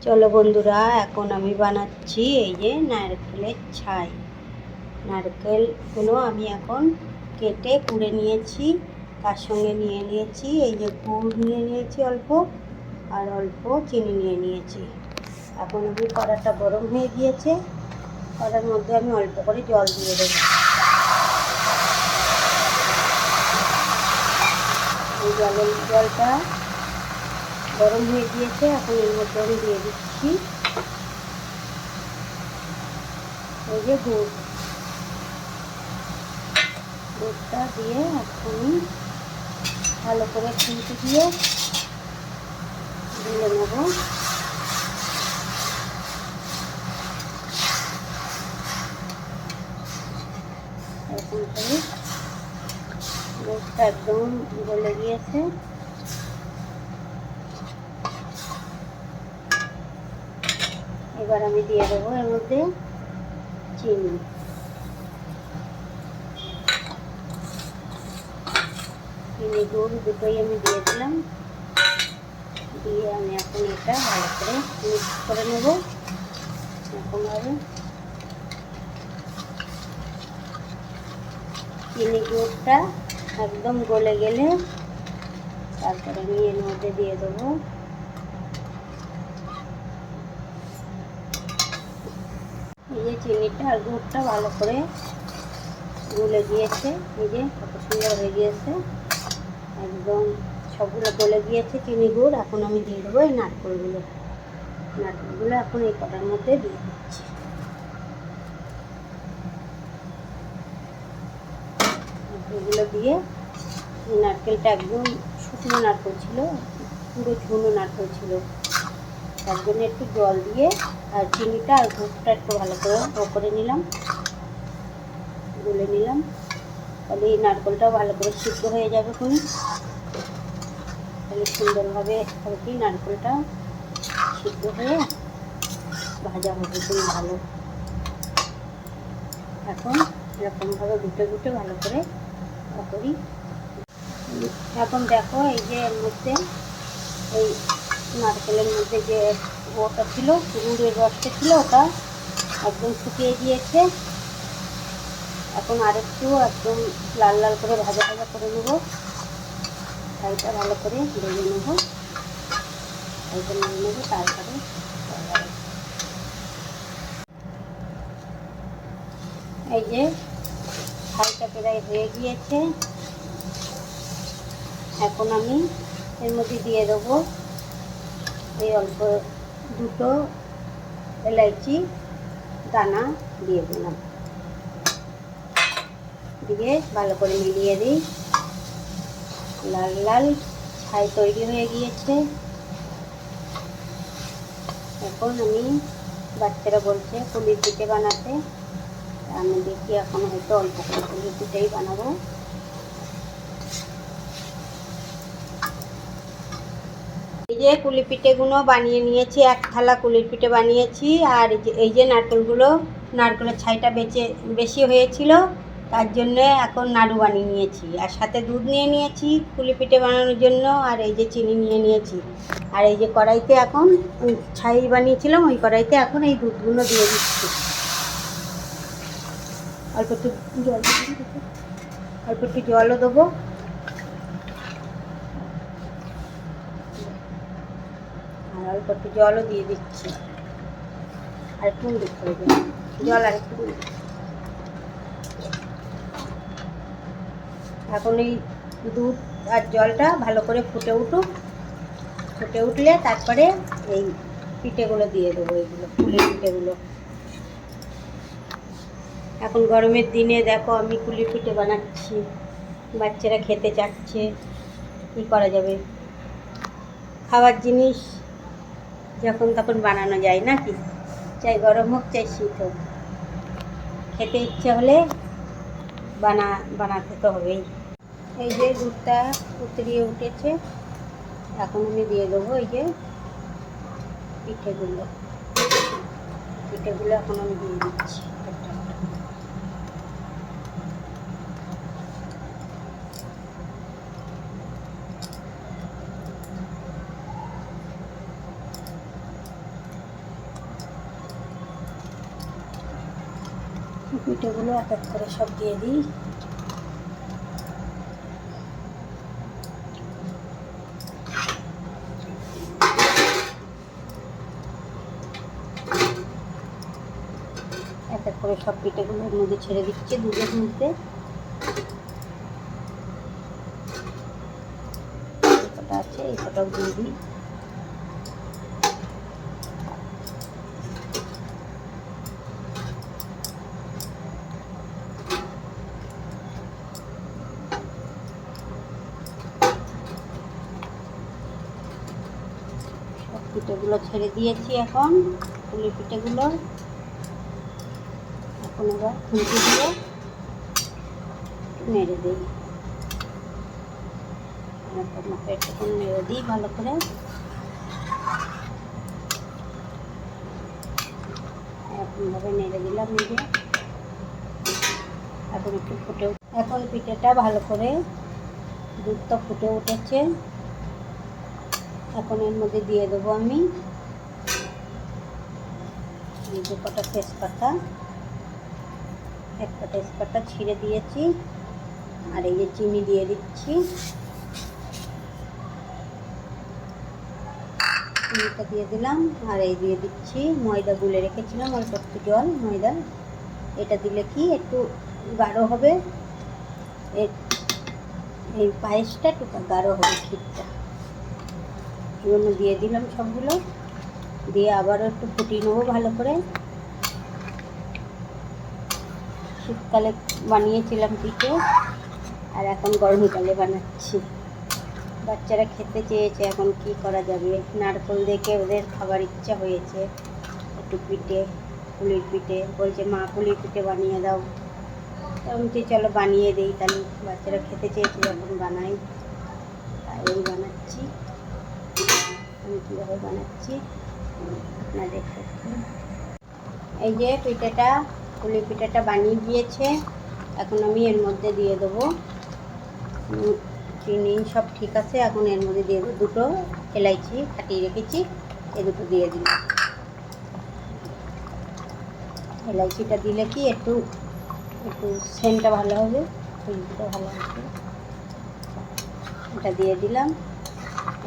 চলো বন্ধুরা, এখন আমি বানাচ্ছি এই যে নারকেলের ছাই। নারকেলগুলো আমি এখন কেটে কুড়ে নিয়েছি, তার সঙ্গে নিয়ে নিয়েছি এই যে গুড় নিয়ে নিয়েছি অল্প, আর অল্প চিনি নিয়ে নিয়েছি। এখন আমি কড়াটা গরম হয়ে গিয়েছে, কড়ার মধ্যে আমি অল্প করে জল দিয়ে দেবো। এই জলটা গরম হয়ে গিয়েছে, এখন এর মধ্যে আমি দিয়ে দিচ্ছি এই যে দুধটা দিয়ে এখন ভালো করে খুঁটি দিয়ে গুলে নেব। এরকম করে দুধটা একদম গলে গিয়েছে। এবার আমি দিয়ে দেবো এর মধ্যে চিনি। চিনি গুড় দুটোই আমি দিয়ে দিলাম, দিয়ে আমি এখন এটা ভালো করে মিক্স করে নেব। এরকমভাবে চিনি গুড়টা একদম গলে গেলে তারপরে আমি এর মধ্যে দিয়ে দেবো এই যে চিনিটা আর গুড়টা ভালো করে গলে গিয়েছে। এই যে কত সুন্দর হয়ে গিয়েছে, একদম সবগুলো গলে গিয়েছে চিনি গুড়। এখন আমি দিয়ে দেবো এই নারকেলগুলো এখন এই কড়ার মধ্যে দিয়ে দিচ্ছি। এগুলো দিয়ে নারকেলটা একদম শুকনো নারকেল ছিল, পুরো ঝুনো নারকেল ছিল, তার জন্য একটু জল দিয়ে আর চিনিটা আর গুড়টা একটু ভালো করে নিলাম, গুলে নিলাম। তাহলে এই নারকেলটাও ভালো করে সিদ্ধ হয়ে যাবে খুনি, তাহলে সুন্দরভাবে আর কি নারকেলটা সিদ্ধ হয়ে ভাজা হবে খুবই ভালো। এখন এরকমভাবে গুটে ভালো করে করি। এখন দেখো এই যে এর মধ্যে এই নারকেলের মধ্যে যে ওটা ছিল, গুড়ের রসটা ছিল, ওটা একদম শুকিয়ে গিয়েছে। এখন আরেকটু একদম লাল লাল করে ভাজা করে নেব। ছাইটা ভালো করে ভেজে নেব, ছাইটা নিয়ে নেব। তারপরে এই যে ছাইটা প্রায় হয়ে গিয়েছে, এখন আমি এর মধ্যে দিয়ে দেবো এই অল্প দুটো এলাইচি দানা দিয়ে দিলাম, দিয়ে ভালো করে মিলিয়ে দিই। লাল লাল ছাই তৈরি হয়ে গিয়েছে। এখন আমি বাচ্চারা বলছে পুলির পিঠে বানাতে, আমি দেখি এখন হয়তো অল্প করে পুলির পিঠেই বানাবো। এই যে কুলি পিঠেগুলো বানিয়ে নিয়েছি, এক থালা কুলির পিঠে বানিয়েছি। আর এই যে নারকেলের ছাইটা বেশি হয়েছিল, তার জন্যে এখন নাড়ু বানিয়ে নিয়েছি, আর সাথে দুধ নিয়ে নিয়েছি কুলি পিঠে বানানোর জন্য, আর এই যে চিনি নিয়ে নিয়েছি। আর এই যে কড়াইতে এখন ছাই বানিয়েছিলাম, ওই কড়াইতে এখন এই দুধগুলো দিয়ে দিচ্ছি। অল্প একটু জলও দেবো, আর অল্প একটু জলও দিয়ে দিচ্ছি। আর একটু দিতে হবে জল, আর একটু। এখন এই দুধ আর জলটা ভালো করে ফুটে উঠলে তারপরে এই পিঠেগুলো দিয়ে দেবো, এইগুলো কুলির পিঠেগুলো। এখন গরমের দিনে দেখো আমি কুলির পিঠে বানাচ্ছি, বাচ্চারা খেতে চাচ্ছে, কী করা যাবে, খাবার জিনিস যখন তখন বানানো যায় নাকি, চাই গরম হোক চাই শীত হোক, খেতে ইচ্ছে হলে বানাতে তো হবেই। এই যে দুধটা উতরিয়ে উঠেছে, এখন আমি দিয়ে দেবো এই যে পিঠেগুলো এখন আমি দিয়ে দিচ্ছি। পিঠেগুলো এক এক করে সব দিয়ে দিই। এক এক করে সব পিঠেগুলো এর মধ্যে ছেড়ে দিচ্ছি দুধের মধ্যে। কটা আছে এই কটাও দিয়ে দিই। সব পিঠেগুলো ছেড়ে দিয়েছি। এখন পুলি পিঠেগুলো এখন এবার খুন্তি দিয়ে নেড়ে দিই। একটু নেড়ে দিই ভালো করে। এরকমভাবে নেড়ে দিলাম। নিজে এখন একটু ফুটে, এখন পিঠেটা ভালো করে দুধটা ফুটে উঠেছে। এখন এর মধ্যে দিয়ে দেবো আমি এই যে কটা তেজপাতা, একটা তেজপাতা ছিঁড়ে দিয়েছি। আর এই যে চিনি দিয়ে দিচ্ছি। চিনিটা দিয়ে দিলাম। আর এই দিয়ে দিচ্ছি ময়দা গুলে রেখেছিলাম অল্প একটু জল ময়দা। এটা দিলে কি একটু গাঢ় হবে, এই পায়েসটা একটু গাঢ় হবে ক্ষীরটা। এই জন্য দিয়ে দিলাম সবগুলো। দিয়ে আবারও একটু ফুটিয়ে নেবো ভালো করে। শীতকালে বানিয়েছিলাম পিঠে, আর এখন গরমকালে বানাচ্ছি। বাচ্চারা খেতে চেয়েছে, এখন কি করা যাবে। নারকেল দেখে ওদের খাবার ইচ্ছা হয়েছে একটু পিঠে, পুলির পিঠে। বলছে মা পুলির পিঠে বানিয়ে দাও। আমি তো চলো বানিয়ে দিই, তাহলে বাচ্চারা খেতে চেয়েছে যখন বানাই। তাই ওই বানাচ্ছি। আমি কীভাবে বানাচ্ছি আপনাদের দেখুন। এই যে পিঠেটা, পুলি পিঠেটা বানিয়ে দিয়েছে। এখন আমি এর মধ্যে দিয়ে দেবো চিনি, সব ঠিক আছে। এখন এর মধ্যে দিয়ে দেবো দুটো এলাইচি ফাটিয়ে রেখেছি, এই দুটো দিয়ে দিই। এলাইচিটা দিলে কি একটু একটু সেন্টটা ভালো হবে, খুশবুটা ভালো হবে। এটা দিয়ে দিলাম।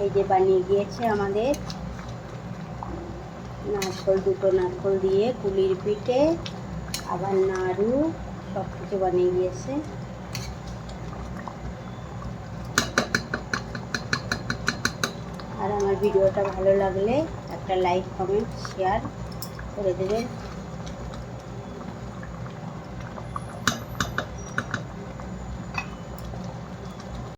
এই যে বানিয়ে গিয়েছে আমাদের নারকেল, দুটো নারকেল দিয়ে পুলির পিঠে, আবার নাড়ু, সব কিছু বানিয়ে গিয়েছে। আর আমার ভিডিওটা ভালো লাগলে একটা লাইক, কমেন্ট, শেয়ার করে দেবেন।